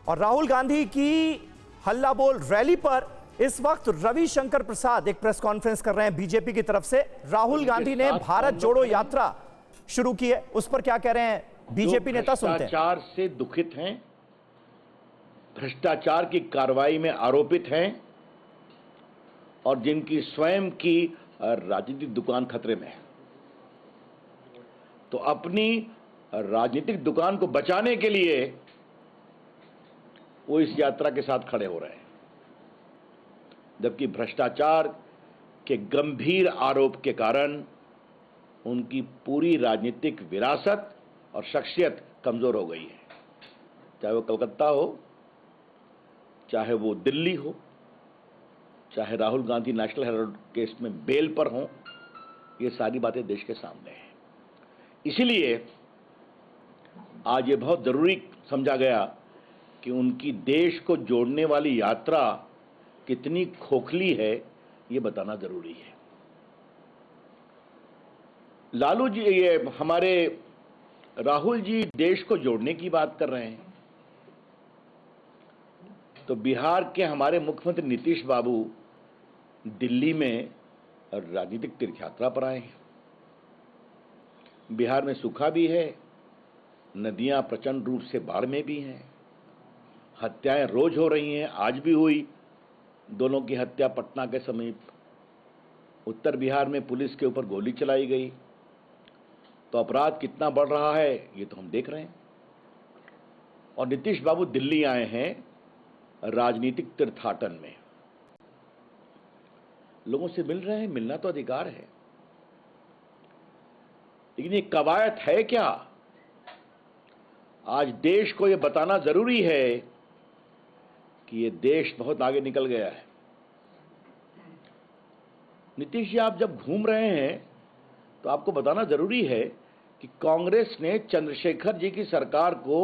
और राहुल गांधी की हल्ला बोल रैली पर इस वक्त रविशंकर प्रसाद एक प्रेस कॉन्फ्रेंस कर रहे हैं बीजेपी की तरफ से। राहुल गांधी ने भारत जोड़ो यात्रा शुरू की है, उस पर क्या कह रहे हैं बीजेपी नेता, सुनते हैं। भ्रष्टाचार से दुखित हैं, भ्रष्टाचार की कार्रवाई में आरोपित हैं और जिनकी स्वयं की राजनीतिक दुकान खतरे में है, तो अपनी राजनीतिक दुकान को बचाने के लिए वो इस यात्रा के साथ खड़े हो रहे हैं, जबकि भ्रष्टाचार के गंभीर आरोप के कारण उनकी पूरी राजनीतिक विरासत और शख्सियत कमजोर हो गई है। चाहे वो कलकत्ता हो, चाहे वो दिल्ली हो, चाहे Rahul Gandhi national Herald case में बेल पर हों, ये सारी बातें देश के सामने हैं। इसीलिए आज ये बहुत जरूरी समझा गया कि उनकी देश को जोड़ने वाली यात्रा कितनी खोखली है, ये बताना जरूरी है। लालू जी, ये हमारे राहुल जी देश को जोड़ने की बात कर रहे हैं, तो बिहार के हमारे मुख्यमंत्री नीतीश बाबू दिल्ली में राजनीतिक तीर्थयात्रा पर आए हैं। बिहार में सूखा भी है, नदियां प्रचंड रूप से बाढ़ में भी हैं, हत्याएं रोज हो रही हैं, आज भी हुई दोनों की हत्या पटना के समीप। उत्तर बिहार में पुलिस के ऊपर गोली चलाई गई, तो अपराध कितना बढ़ रहा है ये तो हम देख रहे हैं। और नीतीश बाबू दिल्ली आए हैं राजनीतिक तीर्थाटन में, लोगों से मिल रहे हैं, मिलना तो अधिकार है, लेकिन ये कवायद है क्या? आज देश को यह बताना जरूरी है कि ये देश बहुत आगे निकल गया है। नीतीश जी, आप जब घूम रहे हैं तो आपको बताना जरूरी है कि कांग्रेस ने चंद्रशेखर जी की सरकार को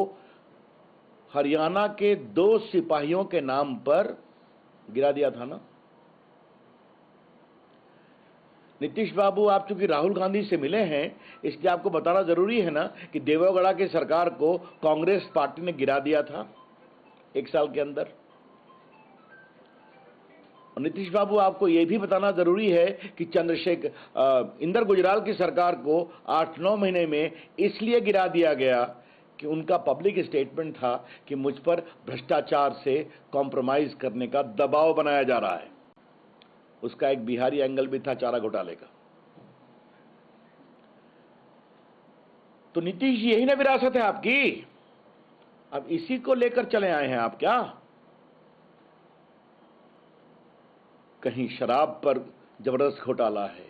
हरियाणा के 2 सिपाहियों के नाम पर गिरा दिया था ना। नीतीश बाबू, आप चूंकि राहुल गांधी से मिले हैं, इसलिए आपको बताना जरूरी है ना कि देवेगौड़ा की सरकार को कांग्रेस पार्टी ने गिरा दिया था 1 साल के अंदर। और नीतीश बाबू, आपको यह भी बताना जरूरी है कि इंदर गुजराल की सरकार को 8-9 महीने में इसलिए गिरा दिया गया कि उनका पब्लिक स्टेटमेंट था कि मुझ पर भ्रष्टाचार से कॉम्प्रोमाइज करने का दबाव बनाया जा रहा है। उसका एक बिहारी एंगल भी था, चारा घोटाले का। तो नीतीश जी, यही ना विरासत है आपकी? अब इसी को लेकर चले आए हैं आप क्या? कहीं शराब पर जबरदस्त घोटाला है,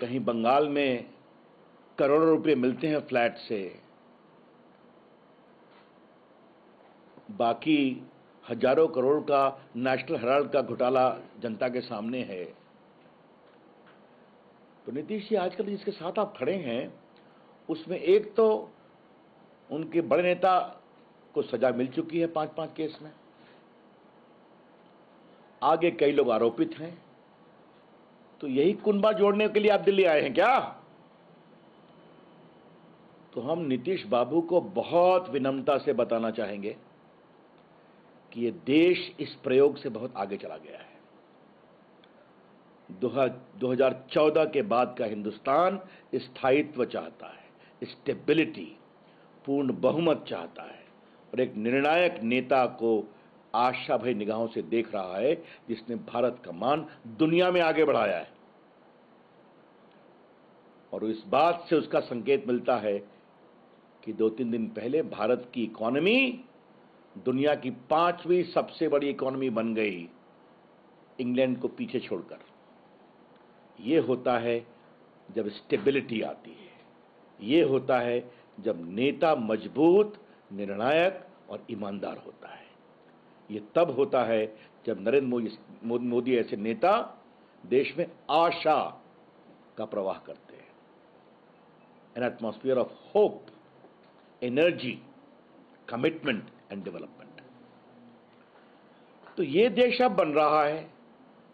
कहीं बंगाल में करोड़ों रुपए मिलते हैं फ्लैट से, बाकी हजारों करोड़ का नेशनल हेराल्ड का घोटाला जनता के सामने है। तो नीतीश जी, आजकल जिसके साथ आप खड़े हैं, उसमें एक तो उनके बड़े नेता को सजा मिल चुकी है 5-5 केस में, आगे कई लोग आरोपित हैं। तो यही कुनबा जोड़ने के लिए आप दिल्ली आए हैं क्या? तो हम नीतीश बाबू को बहुत विनम्रता से बताना चाहेंगे कि ये देश इस प्रयोग से बहुत आगे चला गया है। 2014 के बाद का हिंदुस्तान स्थायित्व चाहता है, स्टेबिलिटी, पूर्ण बहुमत चाहता है और एक निर्णायक नेता को आशा भरी निगाहों से देख रहा है, जिसने भारत का मान दुनिया में आगे बढ़ाया है। और इस बात से उसका संकेत मिलता है कि 2-3 दिन पहले भारत की इकोनॉमी दुनिया की 5वीं सबसे बड़ी इकोनॉमी बन गई, इंग्लैंड को पीछे छोड़कर। यह होता है जब स्टेबिलिटी आती है, यह होता है जब नेता मजबूत, निर्णायक और ईमानदार होता है। यह तब होता है जब नरेंद्र मोदी ऐसे नेता देश में आशा का प्रवाह करते हैं, N atmosphere of hope, energy, commitment and development. तो ये देश अब बन रहा है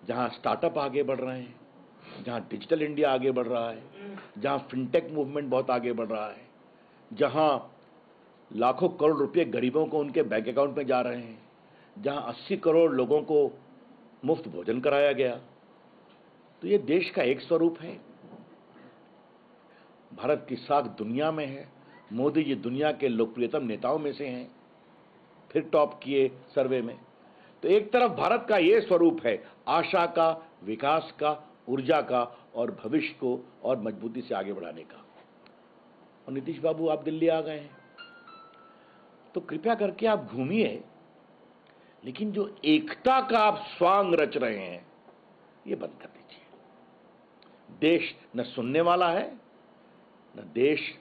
जहां स्टार्टअप आगे बढ़ रहे हैं, जहां डिजिटल इंडिया आगे बढ़ रहा है, जहां फिनटेक मूवमेंट बहुत आगे बढ़ रहा है, जहां लाखों करोड़ रुपए गरीबों को उनके बैंक अकाउंट में जा रहे हैं, जहां 80 करोड़ लोगों को मुफ्त भोजन कराया गया। तो ये देश का एक स्वरूप है। भारत की साख दुनिया में है। मोदी जी दुनिया के लोकप्रियतम नेताओं में से हैं, फिर टॉप किए सर्वे में। तो एक तरफ भारत का ये स्वरूप है, आशा का, विकास का, ऊर्जा का और भविष्य को और मजबूती से आगे बढ़ाने का। और नीतीश बाबू आप दिल्ली आ गए हैं, तो कृपया करके आप घूमिए, लेकिन जो एकता का आप स्वांग रच रहे हैं ये बंद कर दीजिए। देश न सुनने वाला है, न देश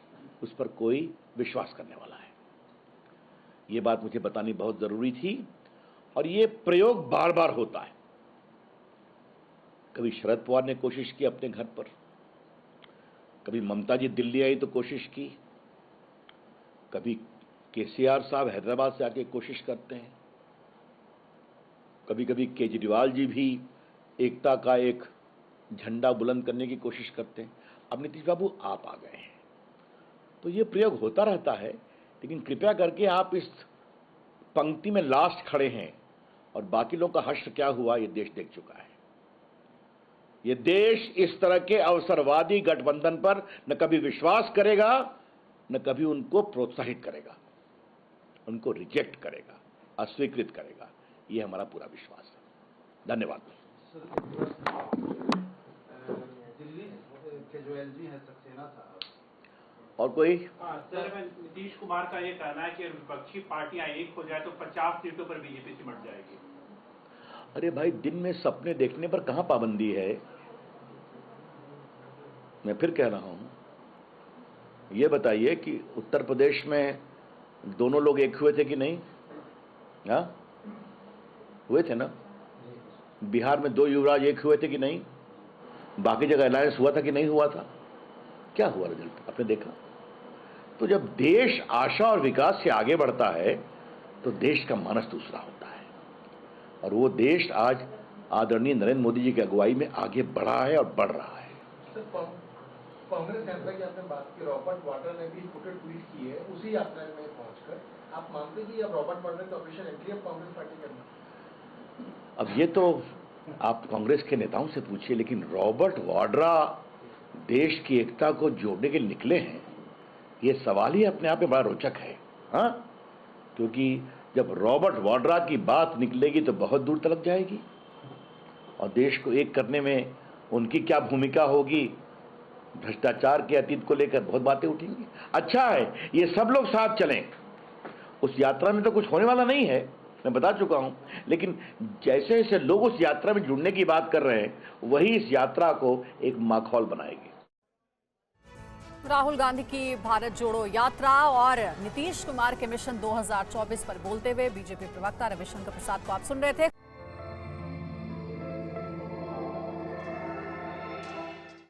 उस पर कोई विश्वास करने वाला है। ये बात मुझे बतानी बहुत जरूरी थी। और ये प्रयोग बार बार होता है। कभी शरद पवार ने कोशिश की अपने घर पर, कभी ममता जी दिल्ली आई तो कोशिश की, कभी केसीआर साहब हैदराबाद से आके कोशिश करते हैं, कभी कभी केजरीवाल जी भी एकता का एक झंडा बुलंद करने की कोशिश करते हैं। अब नीतीश बाबू आप आ गए हैं, तो ये प्रयोग होता रहता है। लेकिन कृपया करके आप इस पंक्ति में लास्ट खड़े हैं, और बाकी लोगों का हश्र क्या हुआ ये देश देख चुका है। ये देश इस तरह के अवसरवादी गठबंधन पर न कभी विश्वास करेगा, न कभी उनको प्रोत्साहित करेगा, उनको रिजेक्ट करेगा, अस्वीकृत करेगा। ये हमारा पूरा विश्वास है। धन्यवाद। दिल्ली के जो एलजी हैं सक्सेना साहब, और कोई? सर, नीतीश कुमार का ये कहना है कि विपक्षी पार्टियां एक हो जाए तो 50 सीटों पर बीजेपी सिमट जाएगी। अरे भाई, दिन में सपने देखने पर कहां पाबंदी है? मैं फिर कह रहा हूं, ये बताइए कि उत्तर प्रदेश में दोनों लोग एक हुए थे कि नहीं? हाँ, हुए थे ना? बिहार में 2 युवराज एक हुए थे कि नहीं? बाकी जगह अलायंस हुआ था कि नहीं हुआ था? क्या हुआ रिजल्ट आपने देखा? तो जब देश आशा और विकास से आगे बढ़ता है तो देश का मानस दूसरा होता है, और वो देश आज आदरणीय नरेंद्र मोदी जी की अगुवाई में आगे बढ़ा है और बढ़ रहा है। कांग्रेस यात्रा की आपने बात की, रॉबर्ट वाड्रा ने भी ट्वीट की है उसी यात्रा में पहुंचकर। आप मानते कि अब रॉबर्ट वाड्रा की ऑफिशियल एंट्री अब कांग्रेस पार्टी करना? अब ये तो आप कांग्रेस के नेताओं से पूछिए, लेकिन रॉबर्ट वाड्रा देश की एकता को जोड़ने के लिए निकले हैं, ये सवाल ही अपने आप में बड़ा रोचक है। हाँ, क्योंकि जब रॉबर्ट वाड्रा की बात निकलेगी तो बहुत दूर तक जाएगी, और देश को एक करने में उनकी क्या भूमिका होगी, भ्रष्टाचार के अतीत को लेकर बहुत बातें उठेंगी। अच्छा है ये सब लोग साथ चलें। उस यात्रा में तो कुछ होने वाला नहीं है, मैं बता चुका हूं, लेकिन जैसे जैसे लोग उस यात्रा में जुड़ने की बात कर रहे हैं, वही इस यात्रा को एक माखौल बनाएगी। राहुल गांधी की भारत जोड़ो यात्रा और नीतीश कुमार के मिशन 2024 पर बोलते हुए बीजेपी प्रवक्ता रविशंकर प्रसाद को आप सुन रहे थे।